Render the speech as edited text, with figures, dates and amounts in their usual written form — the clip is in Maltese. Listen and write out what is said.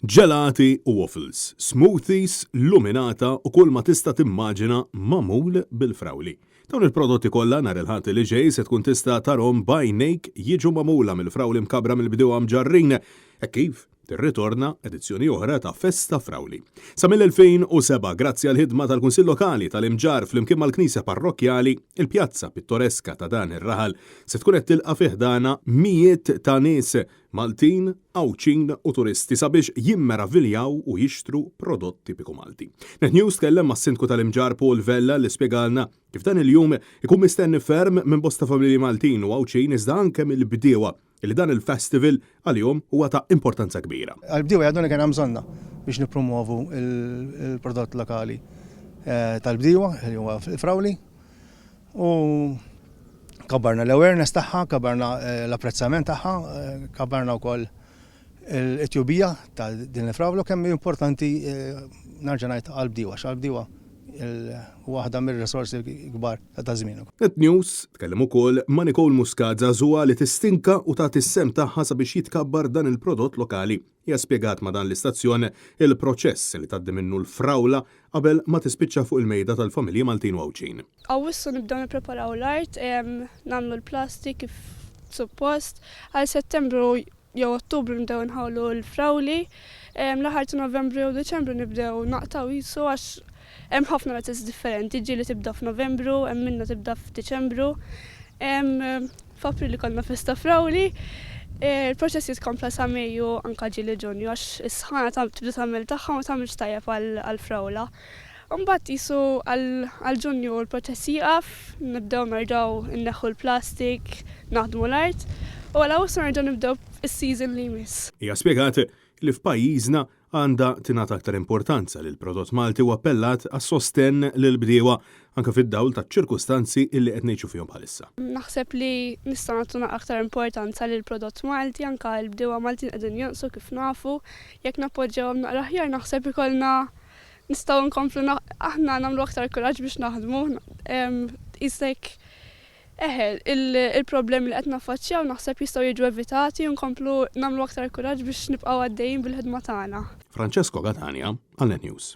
Gelati u waffles, smoothies, luminata u kull ma tista' timmaġina magħmul bil-frawli. Dawn il-prodotti kollha nhar il-ħadd li ġej se tkun tista' tarhom b'għajnejk jiġu magħmula mill-frawli mkabbra mill-bdiewa mġarrin, hekk kif tirritorna edizzjoni oħra ta' Festa Frawli. Sa mill-2007, grazzi għal ħidma tal-Kunsill Lokali tal-Imġar flimkien mal-Knisja Parrokjali, il-pjazza pittoreska ta' dan ir-raħal se tkun qed tilqa' fih dana mijiet ta' nies Maltin, Awċin u turisti sabiex jimmeravviljaw u jixtru prodotti tipiku Malti. Net News tkellem mas-Sindku tal-Imġar Paul Vella li spjegalna kif dan il-jum ikun mistenni ferm minn bosta familji Maltin u Awċin iżda anke mill-bdiewa li dan il-festival għal-jum huwa ta' importanza kbira. Għal-bdiewa għaduna kien hemm bżonna biex nippromovu il-prodott lokali tal-bdiewa li huwa frawli u kabbarna l-awareness tagħha, kabbarna l-apprezzament tagħha, kabbarna wkoll il-tjubija ta' din il-frawla kemm importanti narġa' ngħid għall-bdiewa għall-bdiewa waħda mir-risorsi kbar ta' żmien. Net News tkellem ukoll ma' Nicole Muscazza żuha li tistinka u tagħti s-sem tagħha sabiex jitkabbar dan il-prodott lokali. Hija spjegat ma' dan l-istazzjon il-proċess li tgħaddi minnu l-frawla qabel ma tispiċċa fuq il-mejda tal-familji Maltin u Awċin. Awwissu nibdew nippreparaw l-art, nagħmlu l-plastik kif suppost, għal Settembru jew Ottubru nibdew nħawlu l-frawli, l-aħħar ta' Novembru u Deċembru nibdew naqtaw jisu għax hemm ħafna razzis differenti, ġieli tibda f'Novembru, hemm minna tibda f'Diċembru, f'April kollna Festa Frawli. Il-proċess jitkompla sa' Mejju anke ġieli Ġunju għax is-sħana tibda tagħmel tagħha ma tagħmilx tajjeb għall-frawla. Mbagħad qisu għal Ġunju l-proċess jieqaf, nibdew nerġgħu inneħħu l-plastik, naħdmu l-art u għal Awwissu nerġgħu nibdew is-season li jmiss. Hija spjegat li f'pajjiżna għandha tingħata aktar importanza li l-prodott Malti u appellat għas-sostenn lill-bdiewa anke fid-dawl taċ-ċirkustanzi illi qed ngħixu fihom bħalissa. Naħseb li nistgħu nagħtu aktar importanza lill-prodott Malti anke l-bdiewa Maltin qegħdin jonqsu kif nafu, jekk nappoġġjawhom naqra aħjar naħseb ikollna nistgħu nkomplu aħna nagħmlu aktar kuraġġ biex naħdmu. Isek il-problemi li qed naffaċċjaw naħseb jistgħu jiġu evitati u nkomplu nagħmlu aktar kuraġġ biex nibqgħu għaddejjin bil-ħidma tagħna. Francesco Catania, għal Net News.